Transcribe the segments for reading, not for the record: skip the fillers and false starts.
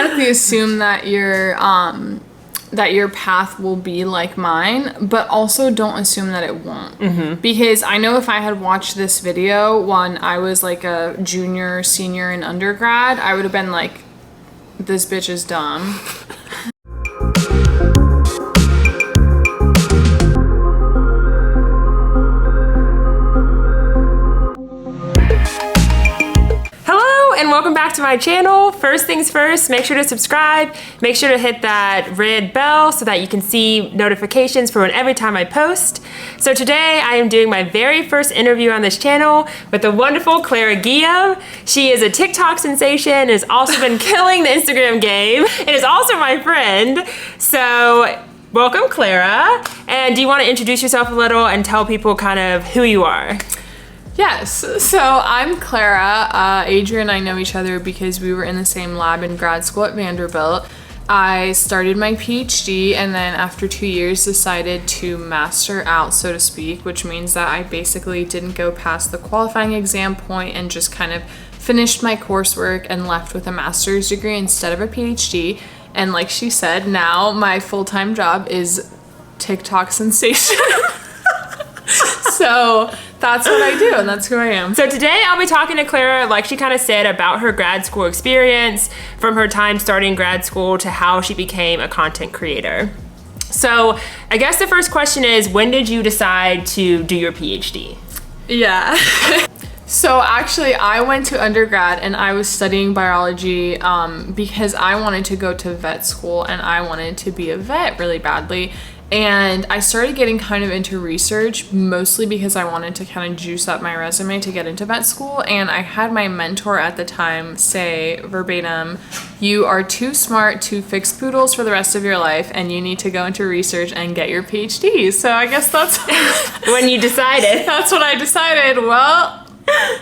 automatically assume that your path will be like mine, but also don't assume that it won't. Because I know if I had watched this video when I was like a junior, senior in undergrad, I would have been like, this bitch is dumb. Welcome back to my channel. First things first, make sure to subscribe. Make sure to hit that red bell so that you can see notifications for every time I post. So today I am doing my very first interview on this channel with the wonderful Clara Guillem. She is a TikTok sensation, has also been killing the Instagram game, and is also my friend. So welcome, Clara. And do you want to introduce yourself a little and tell people kind of who you are? Yes, so I'm Clara. Adri and I know each other because we were in the same lab in grad school at Vanderbilt. I started my PhD and then after 2 years decided to master out, so to speak, which means that I basically didn't go past the qualifying exam point and just kind of finished my coursework and left with a master's degree instead of a PhD. And like she said, now my full-time job is TikTok sensation. So that's what I do, and that's who I am. So today I'll be talking to Clara, like she kind of said, about her grad school experience, from her time starting grad school to how she became a content creator. So I guess the first question is, when did you decide to do your PhD? Yeah. So actually I went to undergrad and I was studying biology because I wanted to go to vet school and I wanted to be a vet really badly. And I started getting kind of into research, mostly because I wanted to kind of juice up my resume to get into vet school. And I had my mentor at the time say verbatim, you are too smart to fix poodles for the rest of your life and you need to go into research and get your PhD. So I guess that's when you decided. That's what I decided. Well,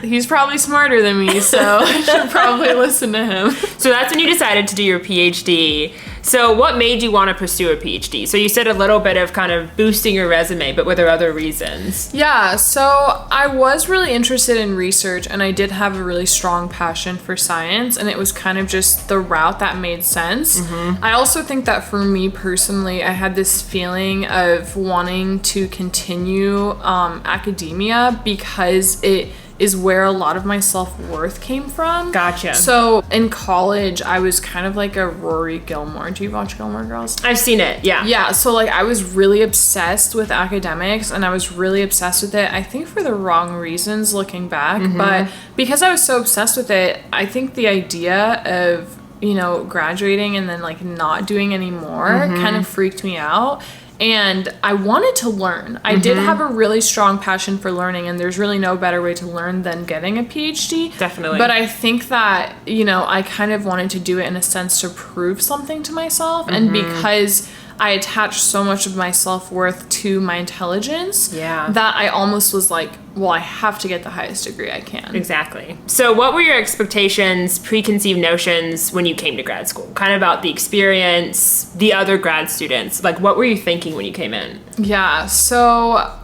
he's probably smarter than me, so I should probably listen to him. So that's when you decided to do your PhD. So what made you want to pursue a PhD? So you said a little bit of kind of boosting your resume, but were there other reasons? Yeah, so I was really interested in research and I did have a really strong passion for science and it was kind of just the route that made sense. I also think that for me personally, I had this feeling of wanting to continue academia because it is where a lot of my self-worth came from. Gotcha. So in college, I was kind of like a Rory Gilmore. Do you watch Gilmore Girls? I've seen it, yeah. Yeah, so like I was really obsessed with academics and I was really obsessed with it, I think for the wrong reasons looking back, but because I was so obsessed with it, I think the idea of, you know, graduating and then like not doing any more kind of freaked me out. And I wanted to learn. I did have a really strong passion for learning, and there's really no better way to learn than getting a PhD. Definitely. But I think that, you know, I kind of wanted to do it in a sense to prove something to myself. And because I attached so much of my self-worth to my intelligence, that I almost was like, well, I have to get the highest degree I can. Exactly. So what were your expectations, preconceived notions when you came to grad school? Kind of about the experience, the other grad students. Like, what were you thinking when you came in? Yeah, so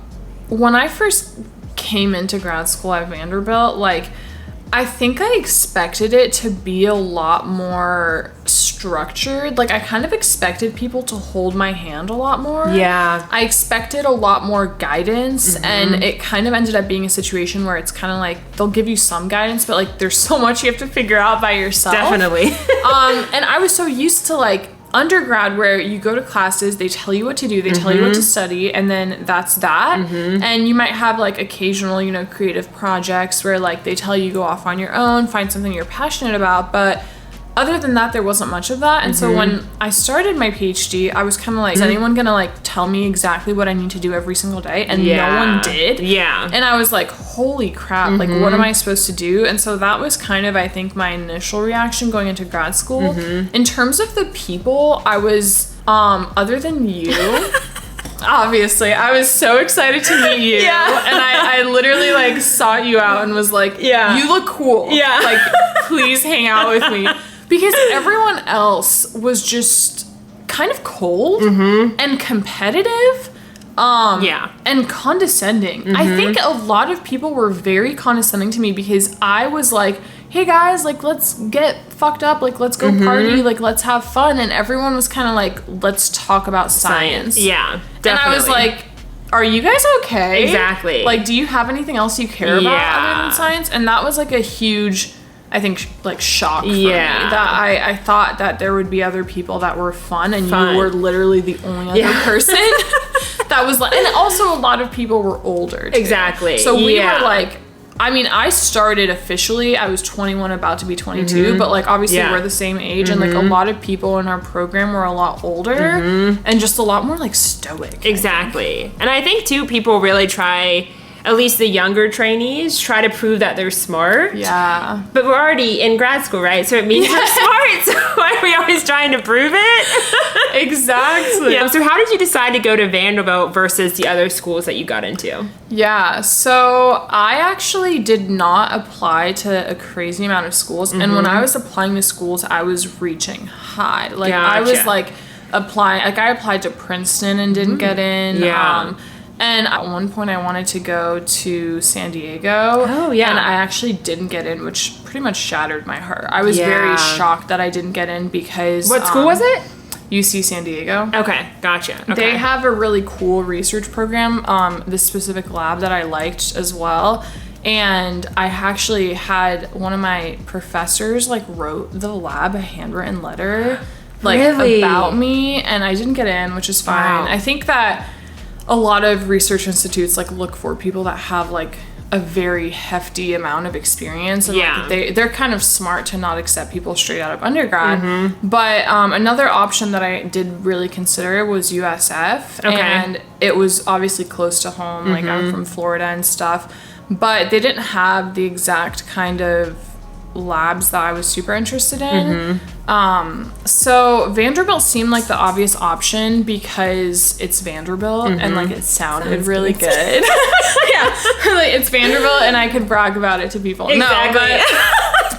when I first came into grad school at Vanderbilt, like, I think I expected it to be a lot more structured. Like, I kind of expected people to hold my hand a lot more. Yeah. I expected a lot more guidance, and it kind of ended up being a situation where it's kind of like they'll give you some guidance, but like there's so much you have to figure out by yourself. Definitely. And I was so used to like undergrad where you go to classes, they tell you what to do, they tell you what to study, and then that's that. And you might have like occasional, you know, creative projects where like they tell you go off on your own, find something you're passionate about, but other than that, there wasn't much of that. And so when I started my PhD, I was kind of like, is anyone gonna like tell me exactly what I need to do every single day? And no one did. Yeah. And I was like, holy crap, like what am I supposed to do? And so that was kind of, I think, my initial reaction going into grad school. In terms of the people, I was, other than you, obviously, I was so excited to meet you. And I literally like sought you out and was like, you look cool. Like, please hang out with me. Because everyone else was just kind of cold and competitive and condescending. I think a lot of people were very condescending to me because I was like, hey guys, like let's get fucked up. Like, let's go party. Like, let's have fun. And everyone was kind of like, let's talk about science. Yeah, definitely. And I was like, are you guys okay? Exactly. Like, do you have anything else you care about other than science? And that was like a huge, I think, like, shock for me. That I thought that there would be other people that were fun, and you were literally the only other person that was like, and also a lot of people were older too. Exactly. So we were like, I mean, I started officially, I was 21, about to be 22, but like obviously we're the same age, and like a lot of people in our program were a lot older and just a lot more like stoic. Exactly. And I think too, people really try, at least the younger trainees, try to prove that they're smart. Yeah. But we're already in grad school, right? So it means we're smart. So why are we always trying to prove it? Exactly. Yeah. So how did you decide to go to Vanderbilt versus the other schools that you got into? Yeah, so I actually did not apply to a crazy amount of schools. And when I was applying to schools, I was reaching high. Like, I was like applying, like I applied to Princeton and didn't get in. Yeah. And at one point I wanted to go to San Diego. Oh, yeah. And I actually didn't get in, which pretty much shattered my heart. I was very shocked that I didn't get in because... What school was it? UC San Diego. Okay, gotcha. Okay. They have a really cool research program, this specific lab that I liked as well. And I actually had one of my professors like wrote the lab a handwritten letter like about me, and I didn't get in, which is fine. I think that a lot of research institutes like look for people that have like a very hefty amount of experience, and like, they're kind of smart to not accept people straight out of undergrad. But another option that I did really consider was USF, and it was obviously close to home. Like, I'm from Florida and stuff, but they didn't have the exact kind of labs that I was super interested in. So Vanderbilt seemed like the obvious option because it's Vanderbilt and like it sounded really good. Like, it's Vanderbilt and I could brag about it to people. Exactly. No,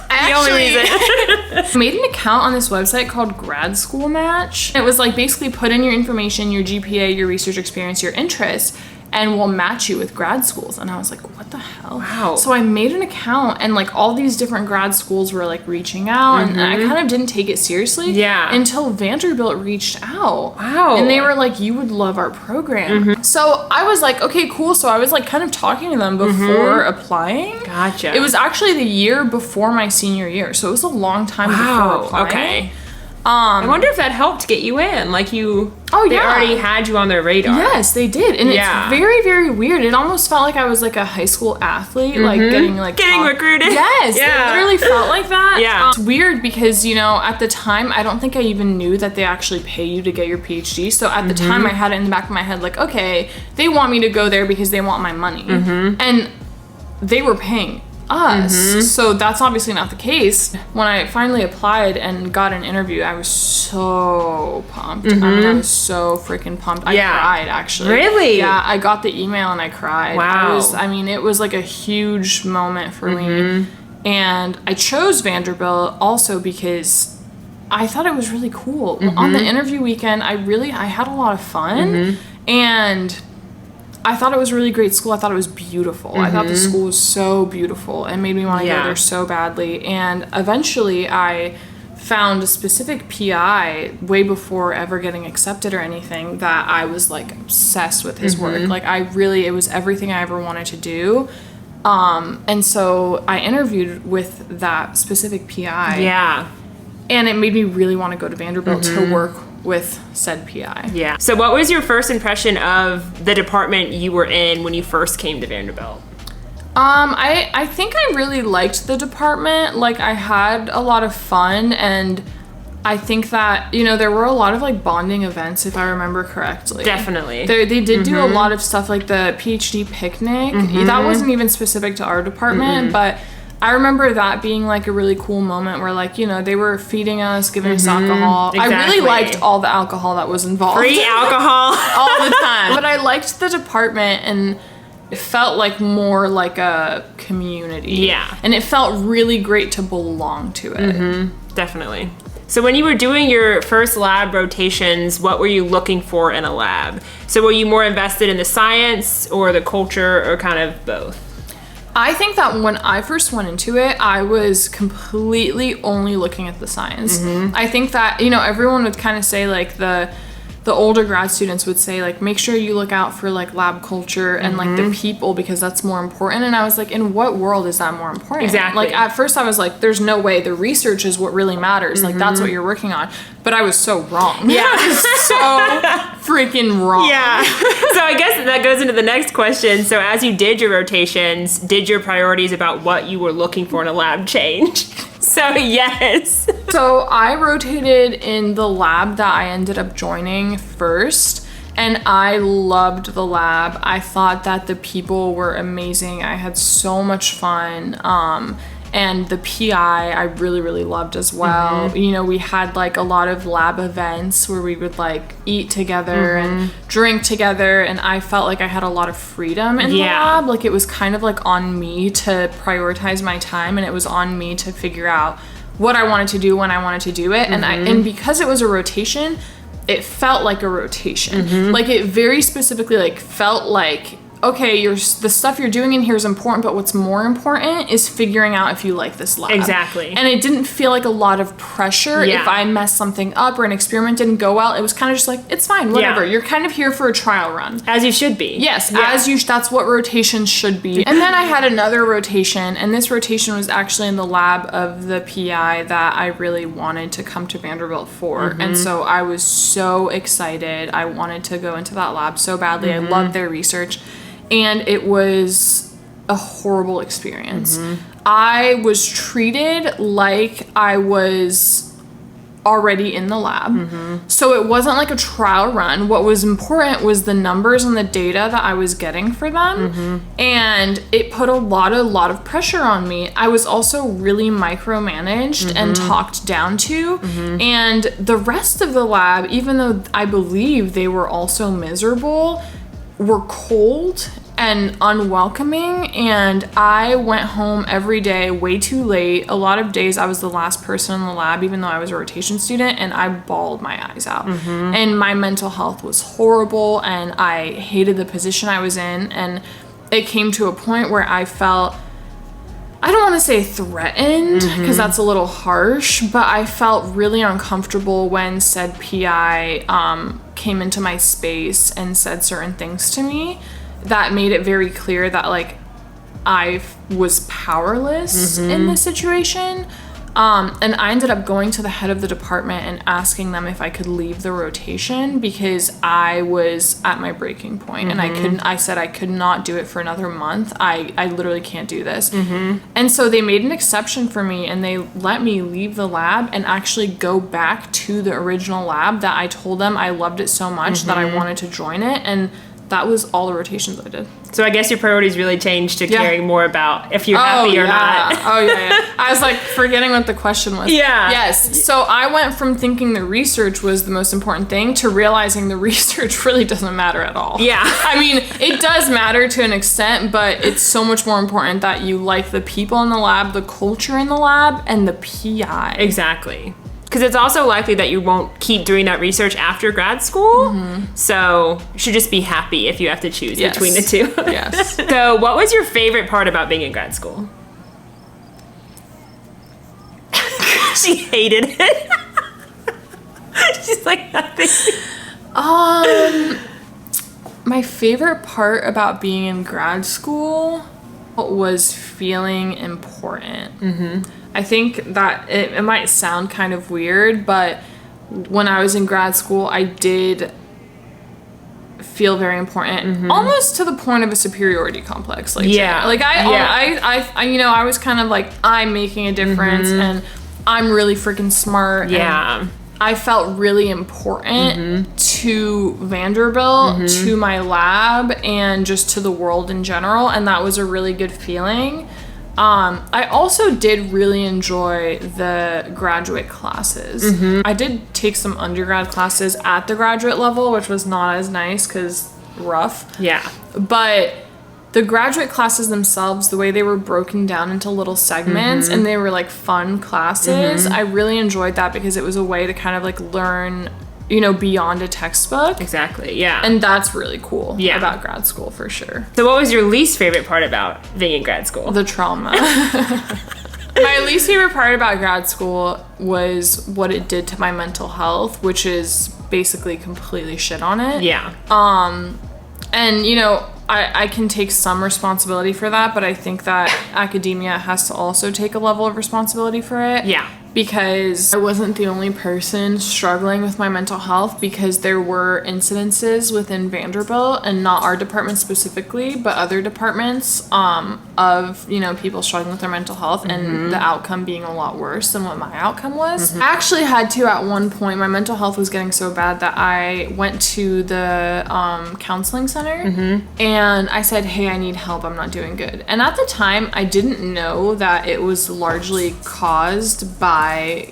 but the only reason. I made an account on this website called Grad School Match. It was like basically put in your information, your GPA, your research experience, your interests, and we'll match you with grad schools. And I was like, what the hell? Wow. So I made an account, and like all these different grad schools were like reaching out, and I kind of didn't take it seriously until Vanderbilt reached out. Wow. And they were like, you would love our program. So I was like, okay, cool. So I was like kind of talking to them before applying. Gotcha. It was actually the year before my senior year, so it was a long time before applying. Okay. I wonder if that helped get you in. Like, they already had you on their radar. Yes, they did. And it's very, very weird. It almost felt like I was like a high school athlete, like getting recruited. Yes, it literally felt like that. Yeah. It's weird because, you know, at the time, I don't think I even knew that they actually pay you to get your PhD. So at the time, I had it in the back of my head, like, okay, they want me to go there because they want my money. And they were paying us. So that's obviously not the case. When I finally applied and got an interview, I was so pumped. I mean, I was so freaking pumped. I cried, actually. Really? Yeah, I got the email and I cried. Wow. It was like a huge moment for me. And I chose Vanderbilt also because I thought it was really cool. On the interview weekend, I had a lot of fun. And I thought it was a really great school. I thought it was beautiful. I thought the school was so beautiful. It made me want to go there so badly. And eventually I found a specific PI way before ever getting accepted or anything that I was like obsessed with his work. Like, it was everything I ever wanted to do. And so I interviewed with that specific PI. Yeah. And it made me really want to go to Vanderbilt to work with said PI. Yeah. So what was your first impression of the department you were in when you first came to Vanderbilt? I think I really liked the department. Like, I had a lot of fun, and I think that, you know, there were a lot of like bonding events, if I remember correctly. Definitely. They did do a lot of stuff, like the PhD picnic. That wasn't even specific to our department, but I remember that being like a really cool moment where, like, you know, they were feeding us, giving us alcohol. Exactly. I really liked all the alcohol that was involved. Free alcohol. All the time. But I liked the department, and it felt like more like a community. Yeah. And it felt really great to belong to it. Definitely. So when you were doing your first lab rotations, what were you looking for in a lab? So were you more invested in the science or the culture, or kind of both? I think that when I first went into it, I was completely only looking at the science. I think that, you know, everyone would kind of say like the older grad students would say like, make sure you look out for like lab culture and like the people, because that's more important. And I was like, in what world is that more important? Exactly. Like at first I was like, there's no way, the research is what really matters. Like that's what you're working on. But I was so wrong. Yeah. I was so freaking wrong. Yeah. So I guess that goes into the next question. So as you did your rotations, did your priorities about what you were looking for in a lab change? So yes. So I rotated in the lab that I ended up joining first, and I loved the lab. I thought that the people were amazing. I had so much fun. And the PI I really, really loved as well. You know, we had like a lot of lab events where we would like eat together and drink together, and I felt like I had a lot of freedom in the lab. Like it was kind of like on me to prioritize my time, and it was on me to figure out what I wanted to do when I wanted to do it. And because it was a rotation, it felt like a rotation. Like it very specifically like felt like, okay, the stuff you're doing in here is important, but what's more important is figuring out if you like this lab. Exactly. And it didn't feel like a lot of pressure if I messed something up or an experiment didn't go well. It was kind of just like, it's fine, whatever. You're kind of here for a trial run. As you should be. Yes, that's what rotations should be. And then I had another rotation, and this rotation was actually in the lab of the PI that I really wanted to come to Vanderbilt for. And so I was so excited. I wanted to go into that lab so badly. I loved their research. And it was a horrible experience. I was treated like I was already in the lab. So it wasn't like a trial run. What was important was the numbers and the data that I was getting for them. And it put a lot of pressure on me. I was also really micromanaged and talked down to. And the rest of the lab, even though I believe they were also miserable, were cold and unwelcoming, and I went home every day way too late. A lot of days I was the last person in the lab, even though I was a rotation student, and I bawled my eyes out. And my mental health was horrible, and I hated the position I was in, and it came to a point where I felt, I don't want to say threatened, because that's a little harsh, but I felt really uncomfortable when said PI came into my space and said certain things to me that made it very clear that like I was powerless in this situation. And I ended up going to the head of the department and asking them if I could leave the rotation because I was at my breaking point. And I said I could not do it for another month. I literally can't do this. And so they made an exception for me, and they let me leave the lab and actually go back to the original lab that I told them I loved it so much that I wanted to join it. And that was all the rotations I did. So I guess your priorities really changed to caring more about if you're happy or not. I was like forgetting what the question was. Yes. So I went from thinking the research was the most important thing to realizing the research really doesn't matter at all. I mean, it does matter to an extent, but it's so much more important that you like the people in the lab, the culture in the lab, and the PI. Exactly. Because it's also likely that you won't keep doing that research after grad school. So you should just be happy if you have to choose between the two. So what was your favorite part about being in grad school? She hated it. She's like, nothing. My favorite part about being in grad school was feeling important. I think that it might sound kind of weird, but when I was in grad school, I did feel very important, almost to the point of a superiority complex. Like, I was kind of like, I'm making a difference, and I'm really freaking smart. And I felt really important to Vanderbilt, to my lab, and just to the world in general, and that was a really good feeling. I also did really enjoy the graduate classes. I did take some undergrad classes at the graduate level, which was not as nice because rough. But the graduate classes themselves, the way they were broken down into little segments and they were like fun classes, I really enjoyed that because it was a way to kind of like learn beyond a textbook. Exactly, yeah. And that's really cool Yeah. about grad school, for sure. So what was your least favorite part about being in grad school? The trauma. My least favorite part about grad school was what it did to my mental health, which is basically completely shit on it. Yeah. And, I can take some responsibility for that, but I think that academia has to also take a level of responsibility for it. Yeah. Because I wasn't the only person struggling with my mental health, because there were incidences within Vanderbilt, and not our department specifically, but other departments, of, people struggling with their mental health, and the outcome being a lot worse than what my outcome was. I actually had to, at one point, my mental health was getting so bad that I went to the counseling center, and I said, hey, I need help, I'm not doing good. And at the time, I didn't know that it was largely caused by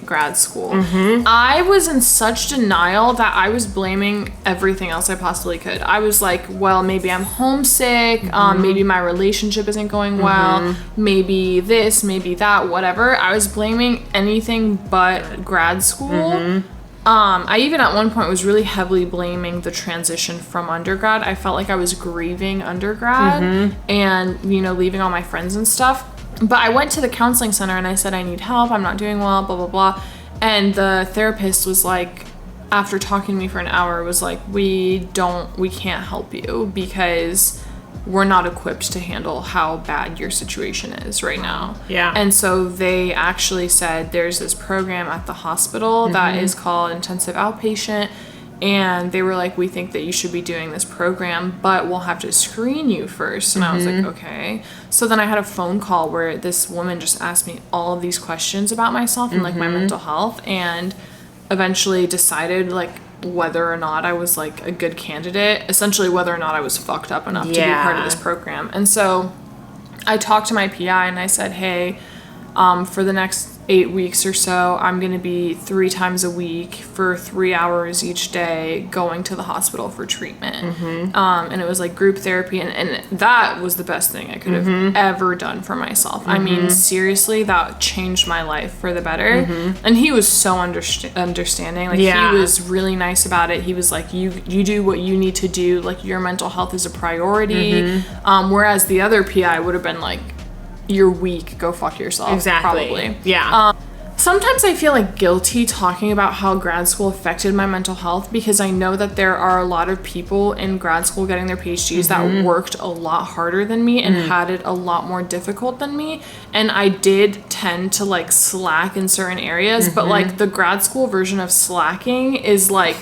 grad school. I was in such denial that I was blaming everything else I possibly could. I was like, well, maybe I'm homesick, maybe my relationship isn't going well, maybe this, maybe that, whatever. I was blaming anything but grad school. I even at one point was really heavily blaming the transition from undergrad. I felt like I was grieving undergrad and, leaving all my friends and stuff. But I went to the counseling center and I said, I need help, I'm not doing well, blah, blah, blah. And the therapist was like, after talking to me for an hour, was like, we can't help you because we're not equipped to handle how bad your situation is right now. Yeah. And so they actually said there's this program at the hospital that is called intensive outpatient. And they were like, we think that you should be doing this program, but we'll have to screen you first. And I was like, okay. So then I had a phone call where this woman just asked me all of these questions about myself and like my mental health, and eventually decided like whether or not I was like a good candidate, essentially whether or not I was fucked up enough to be part of this program. And so I talked to my PI and I said, hey, for the next 8 weeks or so, I'm going to be 3 times a week for 3 hours each day going to the hospital for treatment. And it was like group therapy, and that was the best thing I could have ever done for myself. I mean, seriously, that changed my life for the better. And he was so understanding. Like, he was really nice about it. He was like, you do what you need to do. Like, your mental health is a priority. Whereas the other PI would have been like, you're weak, go fuck yourself. Exactly. Probably. Yeah. Sometimes I feel like guilty talking about how grad school affected my mental health, because I know that there are a lot of people in grad school getting their PhDs that worked a lot harder than me and had it a lot more difficult than me. And I did tend to like slack in certain areas, but like the grad school version of slacking is like...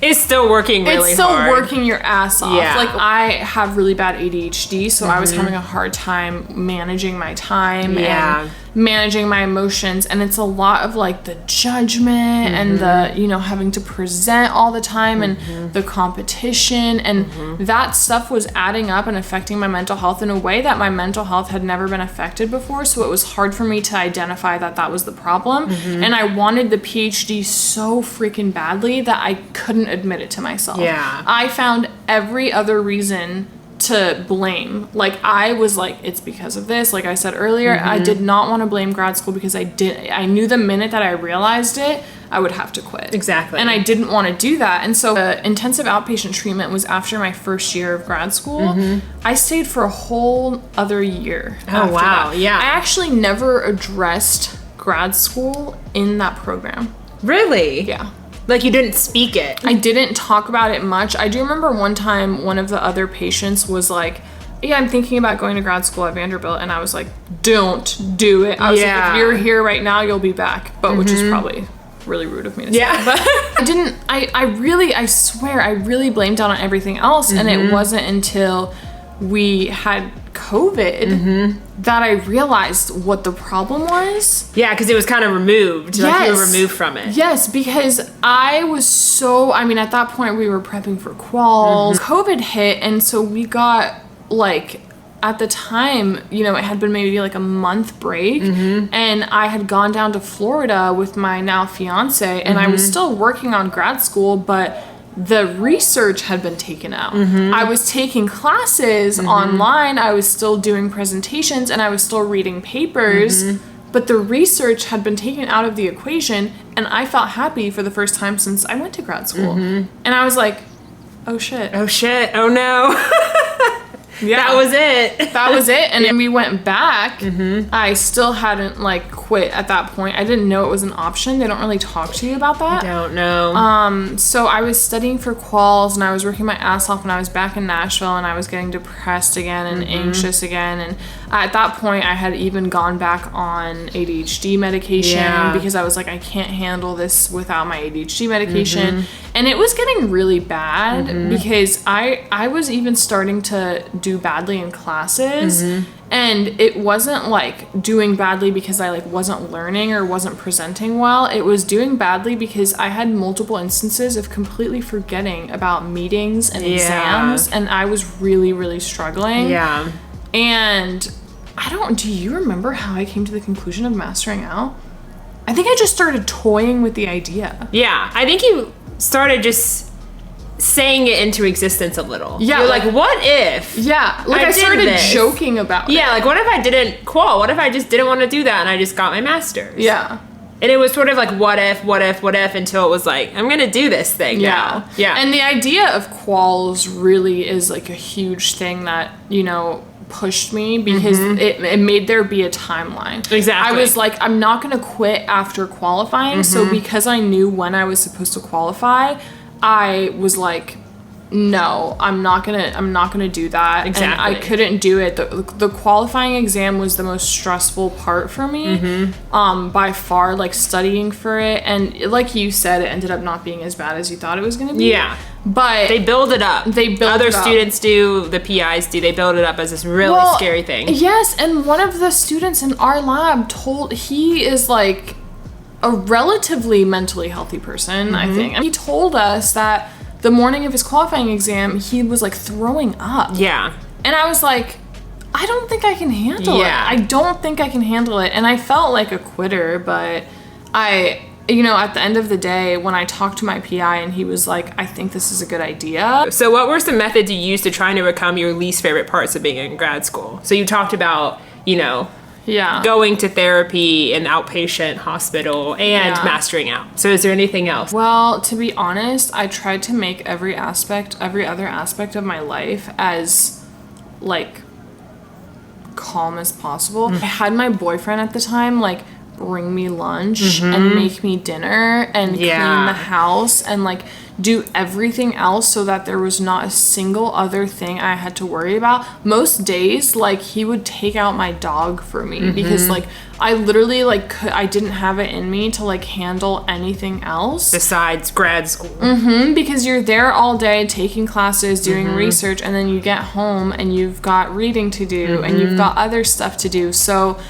It's still working really hard. It's still working your ass off. Yeah. Like, I have really bad ADHD, so I was having a hard time managing my time and managing my emotions. And it's a lot of, like, the judgment and the, having to present all the time and the competition. And that stuff was adding up and affecting my mental health in a way that my mental health had never been affected before. So it was hard for me to identify that that was the problem. And I wanted the PhD so freaking badly that I couldn't admit it to myself. Yeah. I found every other reason to blame. Like, I was like, it's because of this. Like I said earlier, I did not want to blame grad school because I knew the minute that I realized it, I would have to quit. Exactly. And I didn't want to do that. And so intensive outpatient treatment was after my first year of grad school. I stayed for a whole other year. Oh, wow. That. Yeah. I actually never addressed grad school in that program. Really? Yeah. Like, you didn't speak it. I didn't talk about it much. I do remember one time one of the other patients was like, yeah, I'm thinking about going to grad school at Vanderbilt. And I was like, don't do it. I was like, if you're here right now, you'll be back. But which is probably really rude of me to say. But I swear, I really blamed down on everything else. And it wasn't until we had COVID that I realized what the problem was. Yeah, because it was kind of removed. Yes. Like, you were removed from it. Yes, because I was so... I mean, at that point, we were prepping for quals. COVID hit, and so we got, like... At the time, it had been maybe like a month break, and I had gone down to Florida with my now fiance, and I was still working on grad school, but the research had been taken out. I was taking classes online, I was still doing presentations, and I was still reading papers, but the research had been taken out of the equation, And I felt happy for the first time since I went to grad school. And I was like, oh shit. Oh shit. Oh no. Yeah. That was it. That was it. And then we went back. I still hadn't like quit at that point. I didn't know it was an option. They don't really talk to you about that. I don't know. So I was studying for quals and I was working my ass off when I was back in Nashville, and I was getting depressed again and anxious again. And at that point I had even gone back on ADHD medication because I was like, I can't handle this without my ADHD medication. And it was getting really bad because I was even starting to do badly in classes. And it wasn't like doing badly because I like wasn't learning or wasn't presenting well. It was doing badly because I had multiple instances of completely forgetting about meetings and exams, and I was really, really struggling. Yeah. And do you remember how I came to the conclusion of mastering out? I think I just started toying with the idea. Yeah. I think you started just saying it into existence a little. Yeah. You're like, what if? Yeah. Like I started joking about it. Yeah, like what if I didn't qual? What if I just didn't want to do that and I just got my master's? Yeah. And it was sort of like, what if, until it was like, I'm going to do this thing now. Yeah. And the idea of quals really is like a huge thing that, you know, pushed me because it made there be a timeline. Exactly. I was like, I'm not going to quit after qualifying. So because I knew when I was supposed to qualify, I was like, no, I'm not gonna do that. Exactly. And I couldn't do it. The qualifying exam was the most stressful part for me, by far, like studying for it. And like you said, it ended up not being as bad as you thought it was gonna be. Yeah. But they build it up. Other it up. Students do, the PIs do, they build it up as this really scary thing. Yes, and one of the students in our lab he is like a relatively mentally healthy person, I think. And he told us that the morning of his qualifying exam, he was like throwing up. Yeah. And I was like, I don't think I can handle it. I don't think I can handle it. And I felt like a quitter, but at the end of the day, when I talked to my PI and he was like, I think this is a good idea. So what were some methods you used to try to overcome your least favorite parts of being in grad school? So you talked about, going to therapy in outpatient hospital and mastering out. So is there anything else? Well, to be honest, I tried to make every other aspect of my life as like calm as possible. I had my boyfriend at the time like bring me lunch and make me dinner and clean the house and like do everything else so that there was not a single other thing I had to worry about. Most days, like, he would take out my dog for me because, like, I literally, like, I didn't have it in me to, like, handle anything else. Besides grad school. Because you're there all day taking classes, doing research, and then you get home and you've got reading to do and you've got other stuff to do. So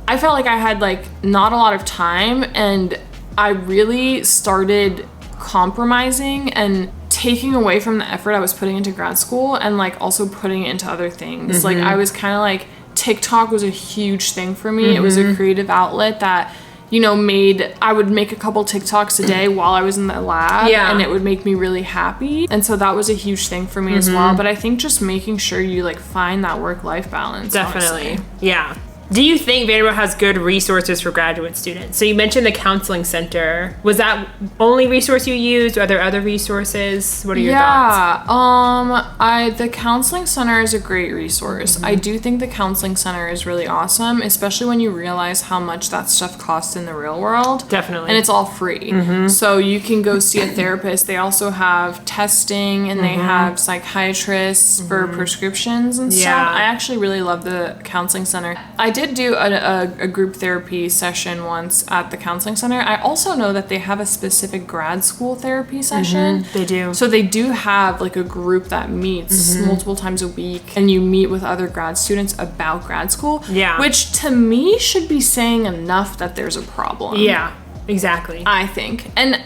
I felt like I had, like, not a lot of time, and I really started compromising and taking away from the effort I was putting into grad school and like also putting it into other things. Like I was kind of like, TikTok was a huge thing for me. It was a creative outlet that, I would make a couple TikToks a day while I was in the lab and it would make me really happy. And so that was a huge thing for me as well. But I think just making sure you like find that work-life balance. Definitely. Honestly. Yeah. Do you think Vanderbilt has good resources for graduate students? So you mentioned the counseling center. Was that only resource you used? Are there other resources? What are your thoughts? The counseling center is a great resource. I do think the counseling center is really awesome, especially when you realize how much that stuff costs in the real world. Definitely. And it's all free. So you can go see a therapist. They also have testing and they have psychiatrists for prescriptions and stuff. I actually really love the counseling center. I did do a group therapy session once at the counseling center. I also know that they have a specific grad school therapy session. They do. So they do have like a group that meets multiple times a week and you meet with other grad students about grad school. Yeah. Which to me should be saying enough that there's a problem. Yeah, exactly. I think. And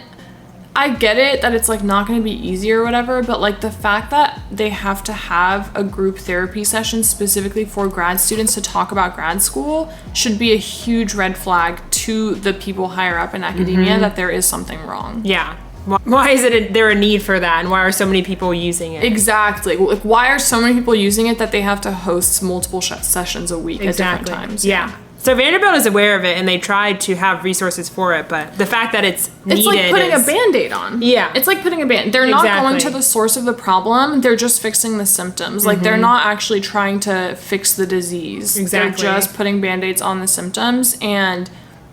I get it that it's like not going to be easy or whatever, but like the fact that they have to have a group therapy session specifically for grad students to talk about grad school should be a huge red flag to the people higher up in academia that there is something wrong. Yeah. Why is there a need for that, and why are so many people using it? Exactly. Like, why are so many people using it that they have to host multiple sessions a week at different times? Yeah. So Vanderbilt is aware of it, and they tried to have resources for it, but the fact that it's needed like putting a Band-Aid on. Yeah. It's like putting a Band-Aid. They're not going to the source of the problem. They're just fixing the symptoms. Like, they're not actually trying to fix the disease. Exactly. They're just putting Band-Aids on the symptoms, and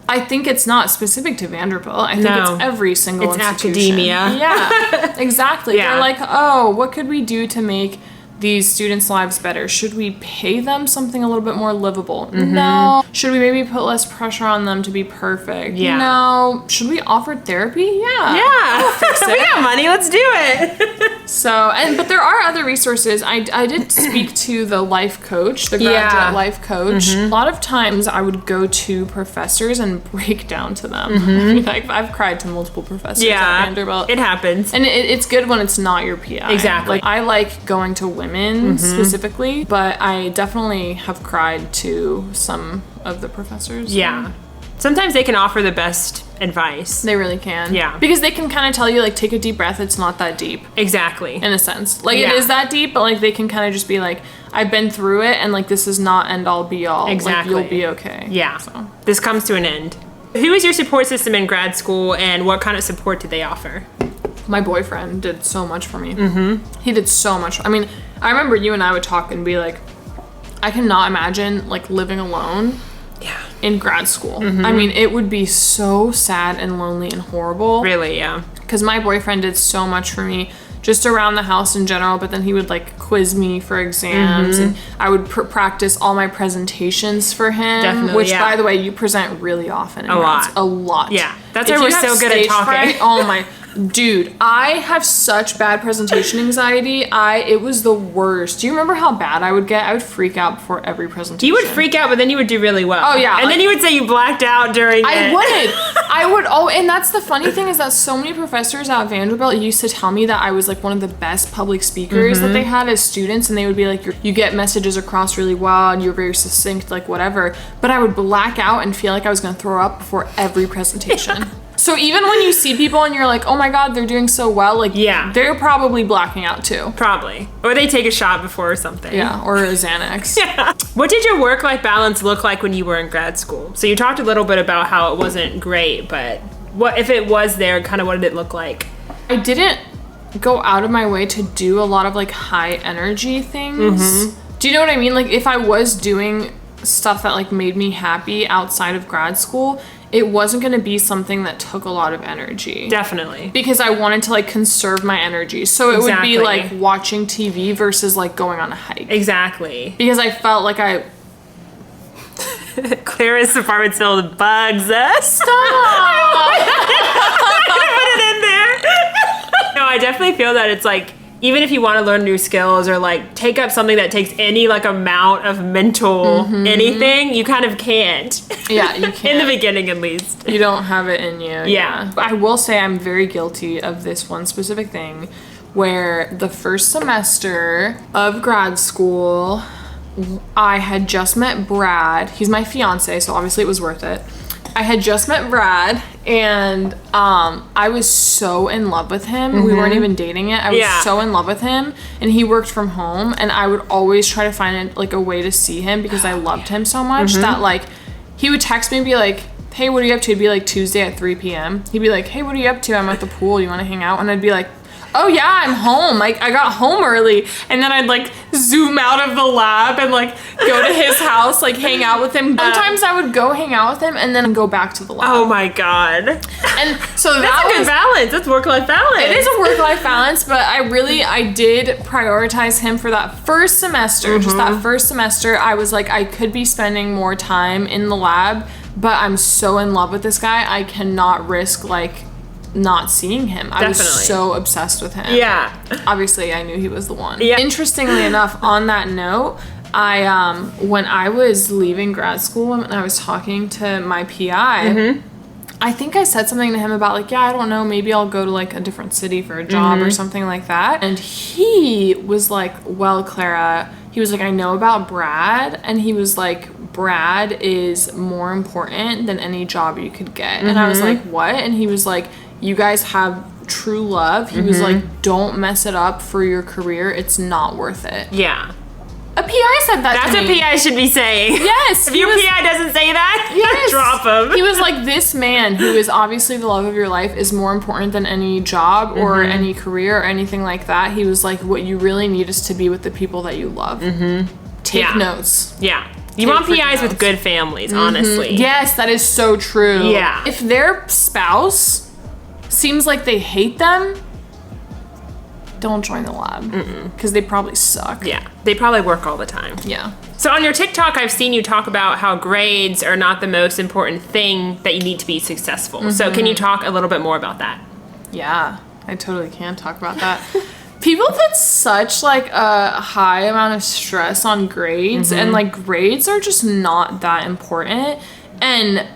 I think it's not specific to Vanderbilt. I think it's every single institution. Academia. Yeah, exactly. Yeah. They're like, oh, what could we do to make these students' lives better? Should we pay them something a little bit more livable? No. Should we maybe put less pressure on them to be perfect? Yeah. No. Should we offer therapy? Yeah. Yeah. We'll fix it. We got money, let's do it. But there are other resources. I did speak to the life coach, the graduate life coach. A lot of times I would go to professors and break down to them. I mean, I've cried to multiple professors at Vanderbilt. It happens. And it's good when it's not your PI. Exactly. Like, I like going to women specifically, but I definitely have cried to some of the professors. Yeah. Sometimes they can offer the best advice. They really can. Yeah. Because they can kind of tell you, like, take a deep breath, it's not that deep. Exactly. In a sense. Like, it is that deep, but, like, they can kind of just be like, I've been through it, and, like, this is not end all be all. Exactly. Like, you'll be okay. Yeah. So. This comes to an end. Who is your support system in grad school, and what kind of support did they offer? My boyfriend did so much for me. He did so much. I mean, I remember you and I would talk and be like, I cannot imagine, like, living alone in grad school. I mean, it would be so sad and lonely and horrible. Really, yeah. Because my boyfriend did so much for me just around the house in general, but then he would, like, quiz me for exams, and I would practice all my presentations for him. Definitely, which, by the way, you present really often. A lot. A lot. Yeah. That's If why we're you have so good at stage talking. fright, oh my... Dude, I have such bad presentation anxiety. It was the worst. Do you remember how bad I would get? I would freak out before every presentation. You would freak out, but then you would do really well. Oh, yeah. And then you would say you blacked out during it. I would. Oh, and that's the funny thing is that so many professors at Vanderbilt used to tell me that I was, like, one of the best public speakers that they had as students, and they would be like, you get messages across really well, and you're very succinct, like, whatever. But I would black out and feel like I was going to throw up before every presentation. So even when you see people and you're like, oh my God, they're doing so well, like, they're probably blacking out too. Probably. Or they take a shot before or something. Yeah, or a Xanax. Yeah. What did your work-life balance look like when you were in grad school? So you talked a little bit about how it wasn't great, but what if it was there, kind of what did it look like? I didn't go out of my way to do a lot of, like, high energy things. Do you know what I mean? Like, if I was doing stuff that, like, made me happy outside of grad school, it wasn't going to be something that took a lot of energy. Definitely. Because I wanted to, like, conserve my energy. So it would be, like, watching TV versus, like, going on a hike. Exactly. Because I felt like Clara's apartment's filled with bugs. Stop! I put it in there. No, I definitely feel that it's, like, even if you want to learn new skills or, like, take up something that takes any, like, amount of mental anything, you kind of can't. Yeah, you can't. In the beginning, at least. You don't have it in you. Yeah. I will say I'm very guilty of this one specific thing where the first semester of grad school, I had just met Brad. He's my fiance, so obviously it was worth it. I had just met Brad, and I was so in love with him. We weren't even dating yet. I was so in love with him, and he worked from home, and I would always try to find, like, a way to see him because I loved him so much that, like, he would text me and be like, hey, what are you up to? It'd be, like, Tuesday at 3 p.m. He'd be like, hey, what are you up to? I'm at the pool. You want to hang out? And I'd be like, oh yeah, I'm home. Like, I got home early. And then I'd, like, zoom out of the lab and, like, go to his house, like, hang out with him. Sometimes I would go hang out with him and then go back to the lab. Oh my God. And so that's a good balance. That's work-life balance. It is a work-life balance, but I did prioritize him for that first semester. Just that first semester, I was like, I could be spending more time in the lab, but I'm so in love with this guy, I cannot risk, like, not seeing him. I was so obsessed with him. Yeah. Obviously, I knew he was the one. Yeah. Interestingly enough, on that note, when I was leaving grad school and I was talking to my PI, I think I said something to him about, like, yeah, I don't know, maybe I'll go to, like, a different city for a job or something like that. And he was like, well, Clara, he was like, I know about Brad. And he was like, Brad is more important than any job you could get. And I was like, what? And he was like, you guys have true love. He was like, don't mess it up for your career. It's not worth it. Yeah. A PI said that That's to me. what PI should be saying. Yes. If your PI doesn't say that, Yes. drop him. He was like, this man, who is obviously the love of your life, is more important than any job or any career or anything like that. He was like, what you really need is to be with the people that you love. Take notes. Yeah. You Take want PIs freaking with notes. good families, honestly. Yes, that is so true. Yeah. If their spouse seems like they hate them, don't join the lab. Because they probably suck. Yeah. They probably work all the time. Yeah. So on your TikTok, I've seen you talk about how grades are not the most important thing that you need to be successful. So can you talk a little bit more about that? Yeah, I totally can talk about that. People put such like a high amount of stress on grades, and like grades are just not that important. And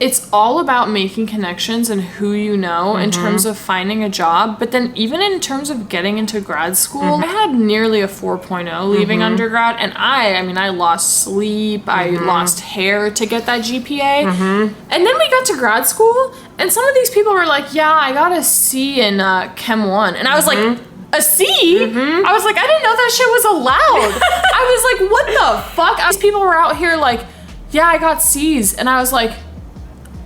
it's all about making connections and who you know in terms of finding a job. But then even in terms of getting into grad school, I had nearly a 4.0 leaving undergrad. And I mean, I lost sleep. I lost hair to get that GPA. And then we got to grad school and some of these people were like, yeah, I got a C in Chem 1. And I was like, a C? I was like, I didn't know that shit was allowed. I was like, what the fuck? These people were out here like, yeah, I got C's. And I was like,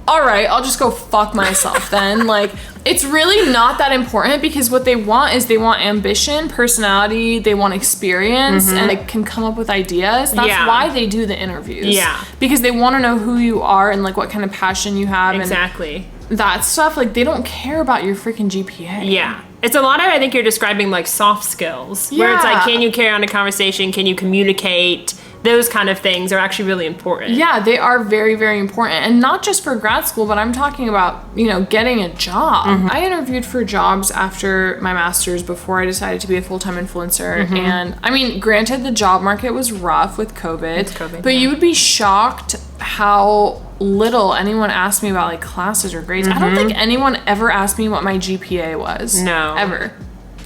all right, I'll just go fuck myself then. Like, it's really not that important because what they want is they want ambition, personality, they want experience, and they can come up with ideas. That's why they do the interviews. Yeah. Because they want to know who you are and like what kind of passion you have. Exactly. And that stuff, like, they don't care about your freaking GPA. Yeah. It's a lot of, I think you're describing like soft skills. Where it's like, can you carry on a conversation? Can you communicate? Those kind of things are actually really important. Yeah, they are very, very important. And not just for grad school, but I'm talking about, you know, getting a job. I interviewed for jobs after my master's before I decided to be a full-time influencer. And I mean, granted, the job market was rough with COVID. But you would be shocked how little anyone asked me about like classes or grades. I don't think anyone ever asked me what my GPA was. No. Ever.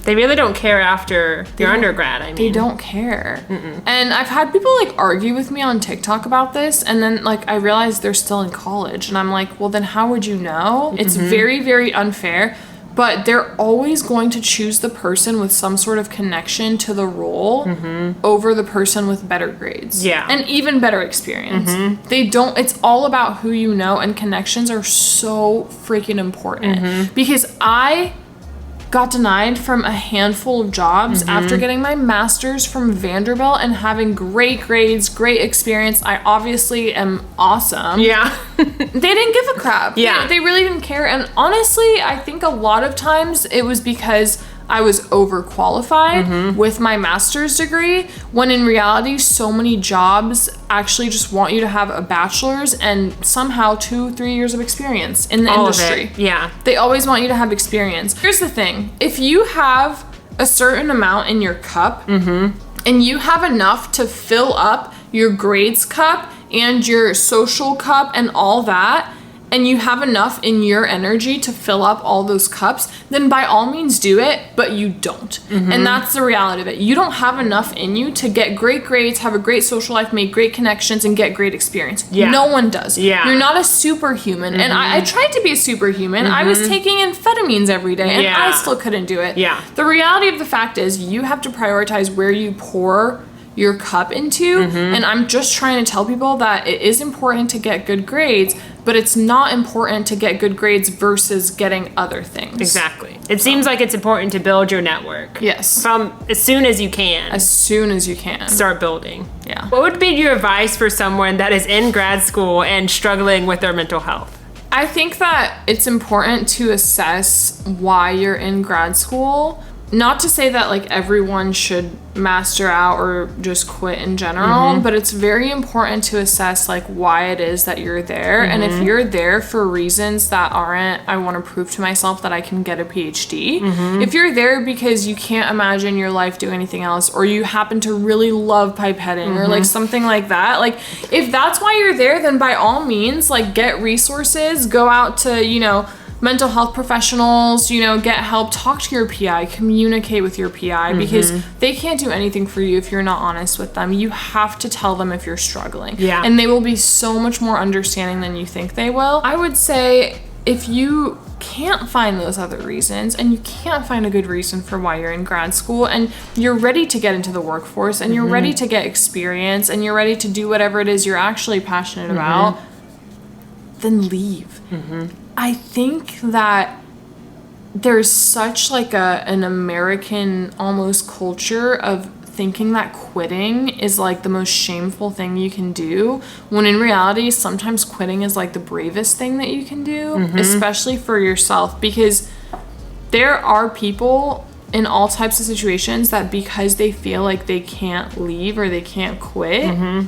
They really don't care after your undergrad, I mean. They don't care. And I've had people like argue with me on TikTok about this, and then like I realized they're still in college, and I'm like, well then how would you know? It's very, very unfair, but they're always going to choose the person with some sort of connection to the role over the person with better grades. Yeah. And even better experience. They don't, it's all about who you know, and connections are so freaking important. Because I got denied from a handful of jobs after getting my master's from Vanderbilt and having great grades, great experience. I obviously am awesome. Yeah. They didn't give a crap. Yeah. They really didn't care. And honestly, I think a lot of times it was because I was overqualified with my master's degree, when in reality, so many jobs actually just want you to have a bachelor's and somehow 2-3 years of experience in the industry. Of it. Yeah. They always want you to have experience. Here's the thing. If you have a certain amount in your cup and you have enough to fill up your grades cup and your social cup and all that, and you have enough in your energy to fill up all those cups, then by all means do it, but you don't. And that's the reality of it. You don't have enough in you to get great grades, have a great social life, make great connections, and get great experience. Yeah. No one does. Yeah. You're not a superhuman. And I tried to be a superhuman. I was taking amphetamines every day, and I still couldn't do it. Yeah. The reality of the fact is you have to prioritize where you pour your cup into, and I'm just trying to tell people that it is important to get good grades, but it's not important to get good grades versus getting other things. Exactly. It seems like it's important to build your network. Yes. From as soon as you can. As soon as you can. Start building. Yeah. What would be your advice for someone that is in grad school and struggling with their mental health? I think that it's important to assess why you're in grad school. Not to say that like everyone should master out or just quit in general, but it's very important to assess like why it is that you're there. And if you're there for reasons that aren't, I want to prove to myself that I can get a PhD. If you're there because you can't imagine your life doing anything else, or you happen to really love pipetting or like something like that, like if that's why you're there, then by all means, like get resources, go out to, you know, mental health professionals, you know, get help, talk to your PI, communicate with your PI, because they can't do anything for you if you're not honest with them. You have to tell them if you're struggling. And they will be so much more understanding than you think they will. I would say if you can't find those other reasons, and you can't find a good reason for why you're in grad school, and you're ready to get into the workforce, and you're ready to get experience, and you're ready to do whatever it is you're actually passionate about, then leave. I think that there's such like an American almost culture of thinking that quitting is like the most shameful thing you can do, when in reality sometimes quitting is like the bravest thing that you can do, especially for yourself, because there are people in all types of situations that because they feel like they can't leave or they can't quit,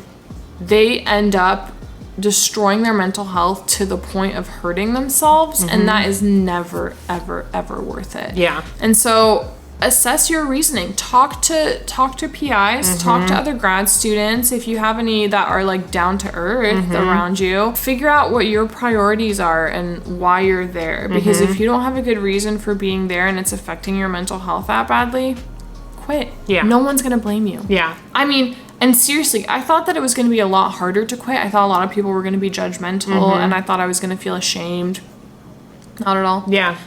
they end up destroying their mental health to the point of hurting themselves, and that is never ever ever worth it. And so assess your reasoning. Talk to PIs, talk to other grad students if you have any that are like down to earth around you. Figure out what your priorities are and why you're there, because if you don't have a good reason for being there and it's affecting your mental health that badly, quit. No one's gonna blame you. I mean, and seriously, I thought that it was gonna be a lot harder to quit. I thought a lot of people were gonna be judgmental, and I thought I was gonna feel ashamed. Not at all.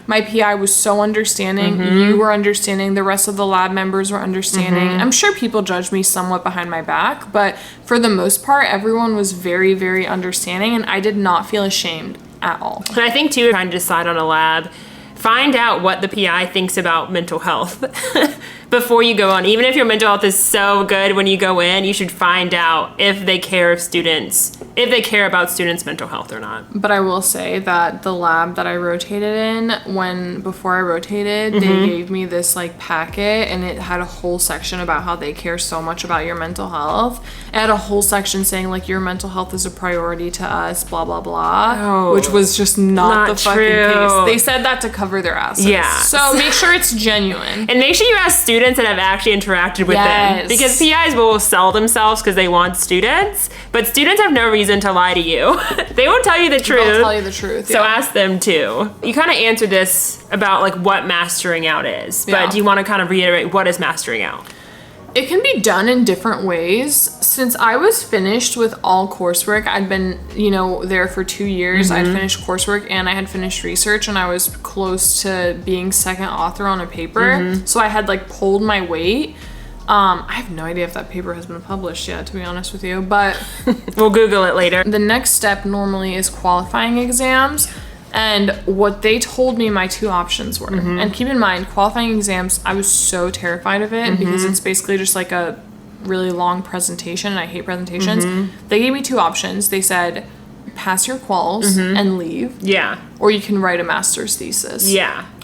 My PI was so understanding. You were understanding. The rest of the lab members were understanding. I'm sure people judged me somewhat behind my back, but for the most part, everyone was very, very understanding, and I did not feel ashamed at all. And I think too, trying to decide on a lab, find out what the PI thinks about mental health before you go on. Even if your mental health is so good when you go in, you should find out if they care about students' mental health or not. But I will say that the lab that I rotated in, before I rotated, they gave me this like packet, and it had a whole section about how they care so much about your mental health. It had a whole section saying like your mental health is a priority to us, blah blah blah, which was just not the fucking case. They said that to cover their asses. So make sure it's genuine, and make sure you ask students that have actually interacted with them, because PIs will sell themselves because they want students, but students have no reason to lie to you. They won't tell you the truth. They'll tell you the truth. So ask them too. You kind of answered this about like what mastering out is, but do you want to kind of reiterate what is mastering out? It can be done in different ways. Since I was finished with all coursework, I'd been, there for 2 years. I'd finished coursework and I had finished research, and I was close to being second author on a paper. So I had like pulled my weight. I have no idea if that paper has been published yet, to be honest with you, but we'll Google it later. The next step normally is qualifying exams. And what they told me my two options were, and keep in mind, qualifying exams, I was so terrified of it because it's basically just like a really long presentation, and I hate presentations. They gave me two options. They said, pass your quals and leave. Or you can write a master's thesis.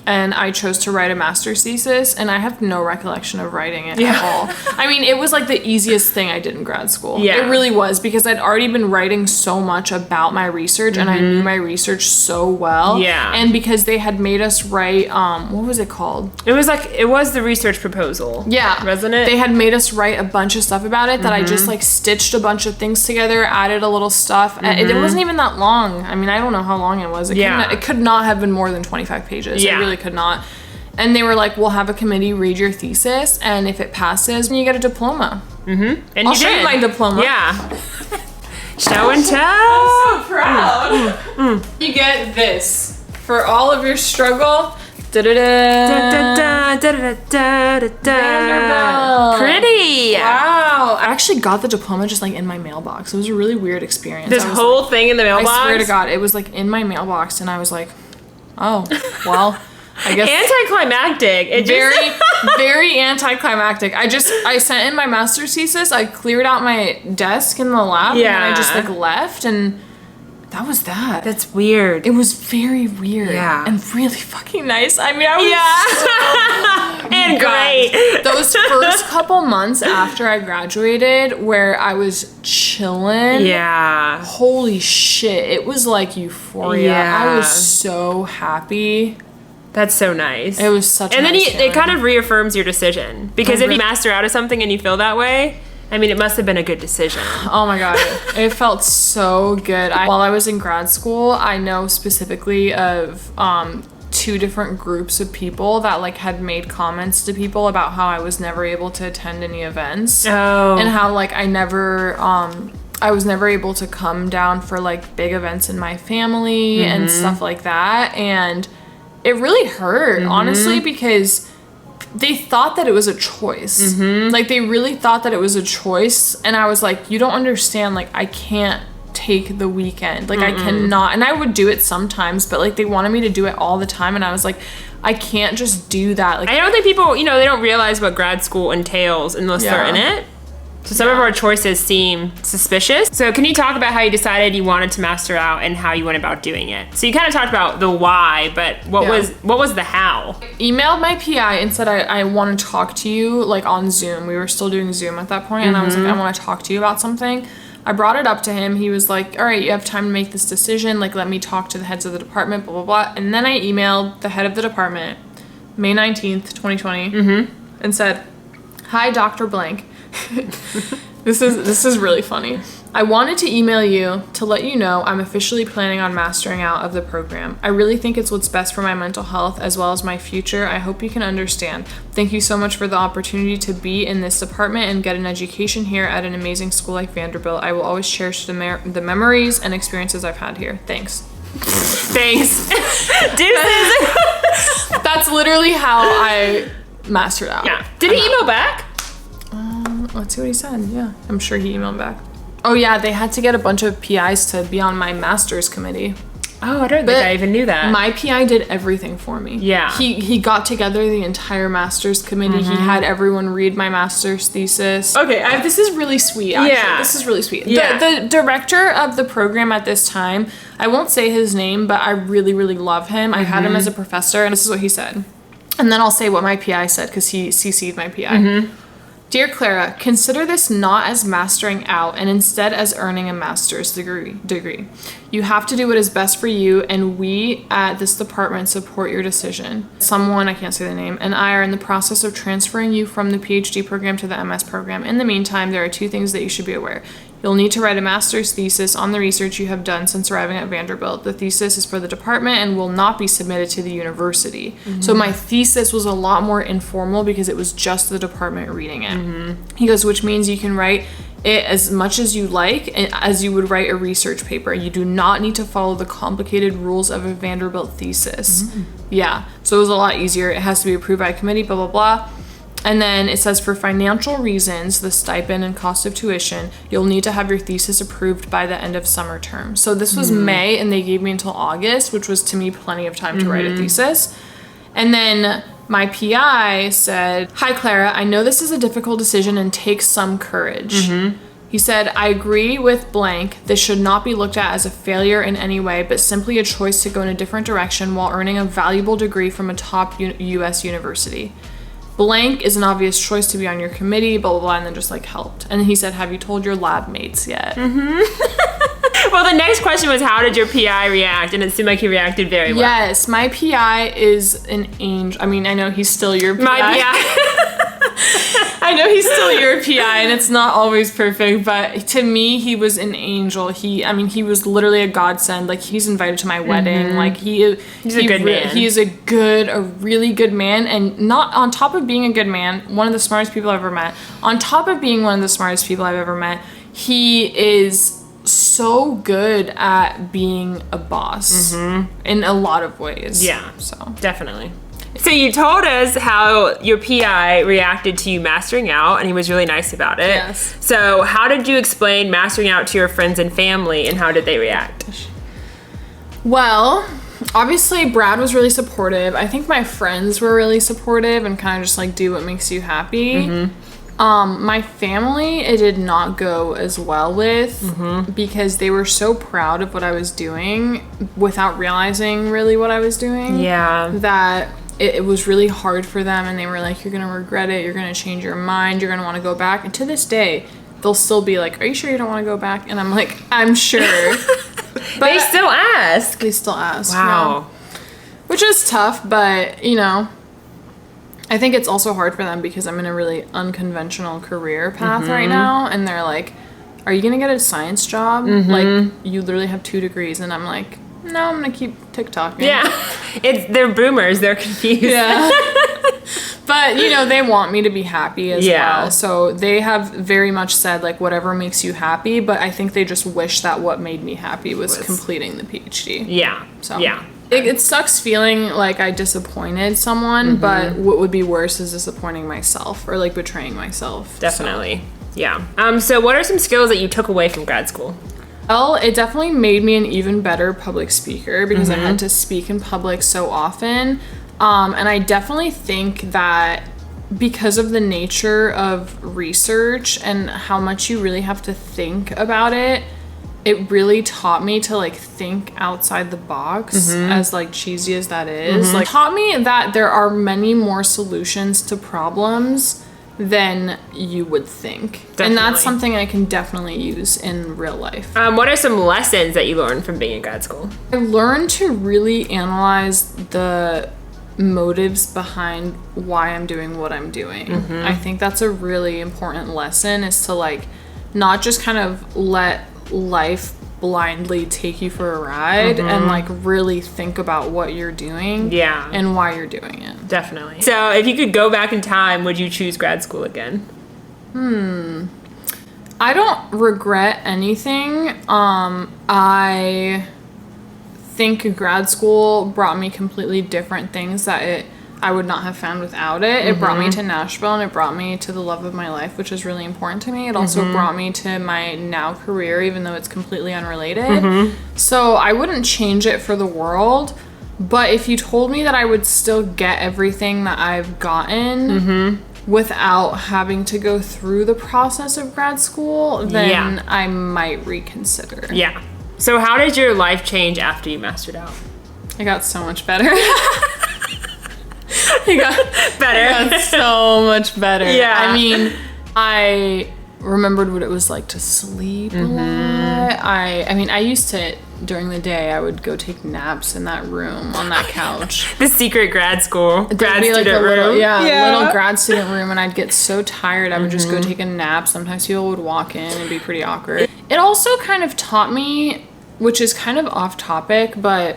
And I chose to write a master's thesis, and I have no recollection of writing it at all. I mean, it was like the easiest thing I did in grad school. It really was, because I'd already been writing so much about my research, and I knew my research so well. And because they had made us write, what was it called? It was the research proposal. Wasn't it? They had made us write a bunch of stuff about it that I just like stitched a bunch of things together, added a little stuff. It wasn't even that long. I mean, I don't know how long it was. It could not have been more than 25 pages. It really could not. And they were like, we'll have a committee read your thesis, and if it passes, you get a diploma. And I'll show you my diploma. Show and tell. I'm so proud. You get this for all of your struggle. Vanderbilt. Pretty. Wow. I actually got the diploma just like in my mailbox. It was a really weird experience. This whole thing in the mailbox? I swear to God, it was like in my mailbox, and I was like, oh, well, I guess. Anticlimactic. Very anticlimactic. I sent in my master's thesis. I cleared out my desk in the lab, and I just like left, and that was that. That's weird. It was very weird. And really fucking nice. I mean, I was and great. Those first couple months after I graduated, where I was chilling. Holy shit. It was like euphoria. I was so happy. That's so nice. It was such a nice feeling. It kind of reaffirms your decision. Because if you master out of something and you feel that way, I mean, it must have been a good decision. Oh my God. It felt so good. While I was in grad school, I know specifically of two different groups of people that like had made comments to people about how I was never able to attend any events. And how like I was never able to come down for like big events in my family and stuff like that. And it really hurt, honestly, because they thought that it was a choice. Like, they really thought that it was a choice. And I was like, you don't understand. Like, I can't take the weekend. Like, I cannot. And I would do it sometimes, but, like, they wanted me to do it all the time. And I was like, I can't just do that. Like, I don't think people, they don't realize what grad school entails unless they're in it. So some of our choices seem suspicious. So can you talk about how you decided you wanted to master out and how you went about doing it? So you kind of talked about the why, but what was the how? Emailed my PI and said I want to talk to you, like, on Zoom. We were still doing Zoom at that point, and I was like, I want to talk to you about something. I brought it up to him. He was like, all right, you have time to make this decision. Like, let me talk to the heads of the department, blah, blah, blah. And then I emailed the head of the department, May 19th, 2020, and said, hi, Dr. Blank. This is really funny. I wanted to email you to let you know I'm officially planning on mastering out of the program. I really think it's what's best for my mental health as well as my future. I hope you can understand. Thank you so much for the opportunity to be in this department and get an education here at an amazing school like Vanderbilt. I will always cherish the memories and experiences I've had here. Thanks. Thanks. Deuces. That's literally how I mastered out. Yeah. Did he email back? Let's see what he said. Yeah, I'm sure he emailed back. Oh yeah, they had to get a bunch of PIs to be on my master's committee. Oh, I don't think I even knew that. My PI did everything for me. Yeah. He got together the entire master's committee. He had everyone read my master's thesis. Okay, this is really sweet, actually. Yeah. This is really sweet. Yeah. The director of the program at this time, I won't say his name, but I really, really love him. I had him as a professor, and this is what he said. And then I'll say what my PI said, because he CC'd my PI. Dear Clara, consider this not as mastering out and instead as earning a master's degree. You have to do what is best for you, and we at this department support your decision. Someone, I can't say the name, and I are in the process of transferring you from the PhD program to the MS program. In the meantime, there are 2 things that you should be aware. You'll need to write a master's thesis on the research you have done since arriving at Vanderbilt. The thesis is for the department and will not be submitted to the university. So my thesis was a lot more informal because it was just the department reading it. He goes, which means you can write it as much as you like as you would write a research paper. You do not need to follow the complicated rules of a Vanderbilt thesis. Yeah, so it was a lot easier. It has to be approved by a committee, blah, blah, blah. And then it says, for financial reasons, the stipend and cost of tuition, you'll need to have your thesis approved by the end of summer term. So this was May, and they gave me until August, which was to me plenty of time to write a thesis. And then my PI said, hi, Clara, I know this is a difficult decision and takes some courage. He said, I agree with blank. This should not be looked at as a failure in any way, but simply a choice to go in a different direction while earning a valuable degree from a top U.S. university. Blank is an obvious choice to be on your committee, blah, blah, blah, and then just like helped. And then he said, have you told your lab mates yet? Well, the next question was, how did your PI react? And it seemed like he reacted very well. Yes, my PI is an angel. I mean, I know he's still your PI. My PI. I know he's still your PI, and it's not always perfect, but to me, he was an angel. He was literally a godsend. Like, he's invited to my wedding. Like, he's a good man. He is a really good man, and not on top of being a good man, one of the smartest people I've ever met. On top of being one of the smartest people I've ever met, he is so good at being a boss in a lot of ways. Yeah, so definitely. So you told us how your PI reacted to you mastering out, and he was really nice about it. Yes. So how did you explain mastering out to your friends and family, and how did they react? Well, obviously Brad was really supportive. I think my friends were really supportive and kind of just like, do what makes you happy. My family, it did not go as well with because they were so proud of what I was doing without realizing really what I was doing. Yeah. That it was really hard for them, and they were like, you're going to regret it. You're going to change your mind. You're going to want to go back. And to this day, they'll still be like, are you sure you don't want to go back? And I'm like, I'm sure. But they still ask. They still ask. Wow. Yeah. Which is tough, but, you know, I think it's also hard for them because I'm in a really unconventional career path right now. And they're like, are you going to get a science job? Like, you literally have 2 degrees. And I'm like, no, I'm going to keep TikToking. Yeah. They're boomers. They're confused. Yeah. But, you know, they want me to be happy as well. So they have very much said, like, whatever makes you happy. But I think they just wish that what made me happy was completing the PhD. Yeah. So. Yeah. It sucks feeling like I disappointed someone, but what would be worse is disappointing myself or like betraying myself. Definitely. Yeah. So what are some skills that you took away from grad school? Well, it definitely made me an even better public speaker because I had to speak in public so often. And I definitely think that because of the nature of research and how much you really have to think about it, it really taught me to like think outside the box, as like cheesy as that is. Like, taught me that there are many more solutions to problems than you would think. Definitely. And that's something I can definitely use in real life. What are some lessons that you learned from being in grad school? I learned to really analyze the motives behind why I'm doing what I'm doing. I think that's a really important lesson, is to like not just kind of let life blindly take you for a ride and like really think about what you're doing and why you're doing it. Definitely. So if you could go back in time, would you choose grad school again? I don't regret anything. I think grad school brought me completely different things that I would not have found without it. It brought me to Nashville, and it brought me to the love of my life, which is really important to me. It also brought me to my now career, even though it's completely unrelated. So I wouldn't change it for the world. But if you told me that I would still get everything that I've gotten without having to go through the process of grad school, then I might reconsider. Yeah. So how did your life change after you mastered out? It got so much better. It got so much better. Yeah. I mean, I remembered what it was like to sleep a lot. I mean, I used to, during the day, I would go take naps in that room on that couch. The secret grad school, grad student room. Little grad student room, and I'd get so tired, I would just go take a nap. Sometimes people would walk in and be pretty awkward. It also kind of taught me, which is kind of off topic, but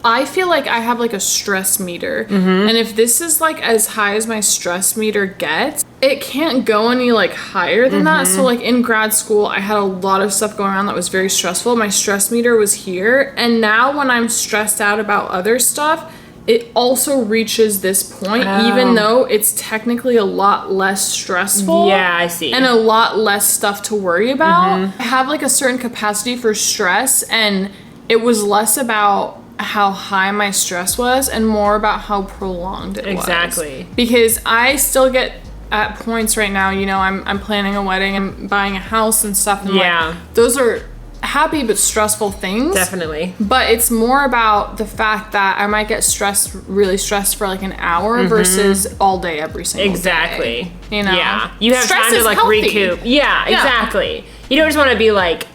I feel like I have like a stress meter, and if this is like as high as my stress meter gets, it can't go any like higher than that. So like in grad school, I had a lot of stuff going on that was very stressful. My stress meter was here, and now when I'm stressed out about other stuff, it also reaches this point, even though it's technically a lot less stressful. Yeah, I see. And a lot less stuff to worry about. I have like a certain capacity for stress, and it was less about how high my stress was and more about how prolonged it was. Exactly. Because I still get at points right now, you know, I'm planning a wedding and buying a house and stuff, and like, those are happy but stressful things. Definitely. But it's more about the fact that I might get really stressed for like an hour versus all day every single day. You know? Yeah. You have stress time to like healthy. recoup. Yeah, exactly. You don't just want to be like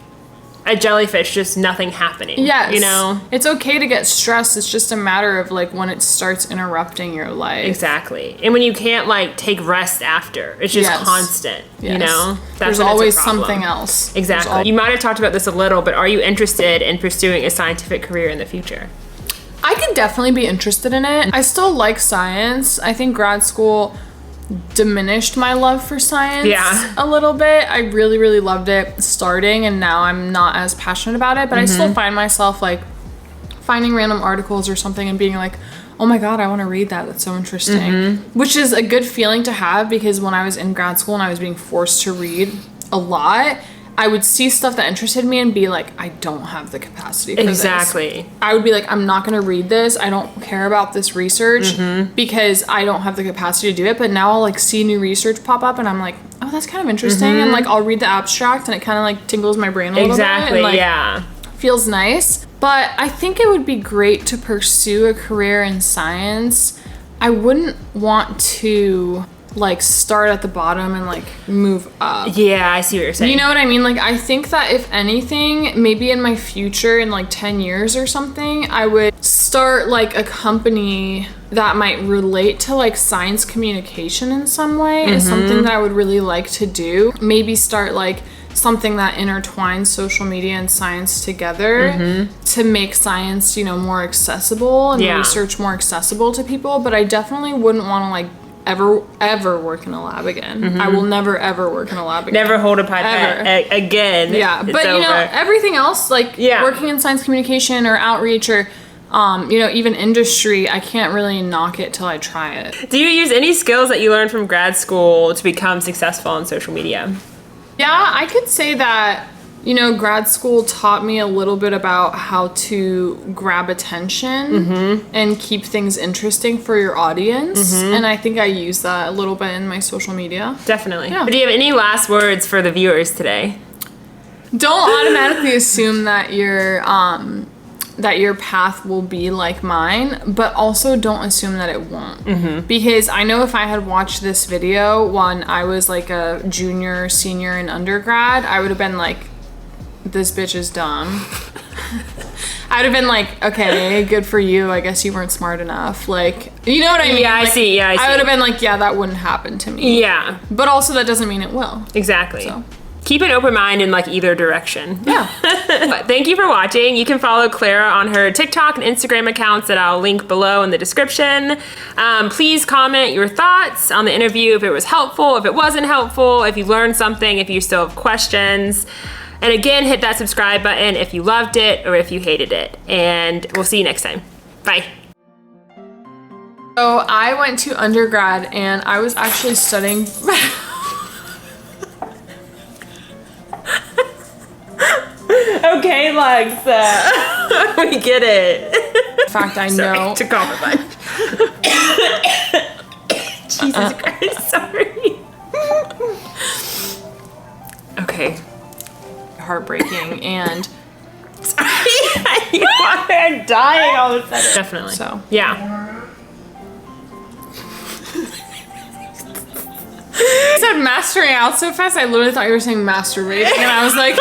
a jellyfish, just nothing happening. Yes. You know? It's okay to get stressed. It's just a matter of like when it starts interrupting your life. Exactly. And when you can't like take rest after, it's just constant, you know? There's always something else. Exactly. You might have talked about this a little, but are you interested in pursuing a scientific career in the future? I could definitely be interested in it. I still like science. I think grad school diminished my love for science a little bit. I really, really loved it starting, and now I'm not as passionate about it, but I still find myself like finding random articles or something and being like, oh my god, I want to read that. That's so interesting. Which is a good feeling to have, because when I was in grad school and I was being forced to read a lot, I would see stuff that interested me and be like, I don't have the capacity for this. I would be like, I'm not going to read this. I don't care about this research because I don't have the capacity to do it. But now I'll like see new research pop up and I'm like, oh, that's kind of interesting. And like, I'll read the abstract and it kind of like tingles my brain a little bit. And, like, feels nice. But I think it would be great to pursue a career in science. I wouldn't want to like start at the bottom and like move up. Yeah, I see what you're saying. You know what I mean? Like, I think that if anything, maybe in my future, in like 10 years or something, I would start like a company that might relate to like science communication in some way. Is something that I would really like to do. Maybe start like something that intertwines social media and science together to make science, you know, more accessible and research more accessible to people. But I definitely wouldn't want to like ever work in a lab again. I will never ever work in a lab again. Never hold a pipette again. Yeah, but you know, everything else, like working in science communication or outreach or even industry, I can't really knock it till I try it. Do you use any skills that you learned from grad school to become successful on social media? Yeah, I could say that, grad school taught me a little bit about how to grab attention and keep things interesting for your audience. And I think I use that a little bit in my social media. Definitely. Yeah. But do you have any last words for the viewers today? Don't automatically assume that your path will be like mine, but also don't assume that it won't. Because I know if I had watched this video when I was like a junior, senior in undergrad, I would have been like, this bitch is dumb. I would have been like, okay, good for you. I guess you weren't smart enough. Like, you know what I mean? Yeah, like, I see. I would have been like, yeah, that wouldn't happen to me. Yeah. But also that doesn't mean it will. Exactly. So. Keep an open mind in like either direction. Yeah. But thank you for watching. You can follow Clara on her TikTok and Instagram accounts that I'll link below in the description. Please comment your thoughts on the interview, if it was helpful, if it wasn't helpful, if you learned something, if you still have questions. And again, hit that subscribe button if you loved it or if you hated it. And we'll see you next time. Bye. So I went to undergrad and I was actually studying. Okay, Lexa. We get it. In fact, I know. To compromise. Jesus Christ, sorry. Okay. Heartbreaking and You are dying all of a sudden. Definitely. so. Yeah. You said mastering out so fast, I literally thought you were saying masturbating, and I was like,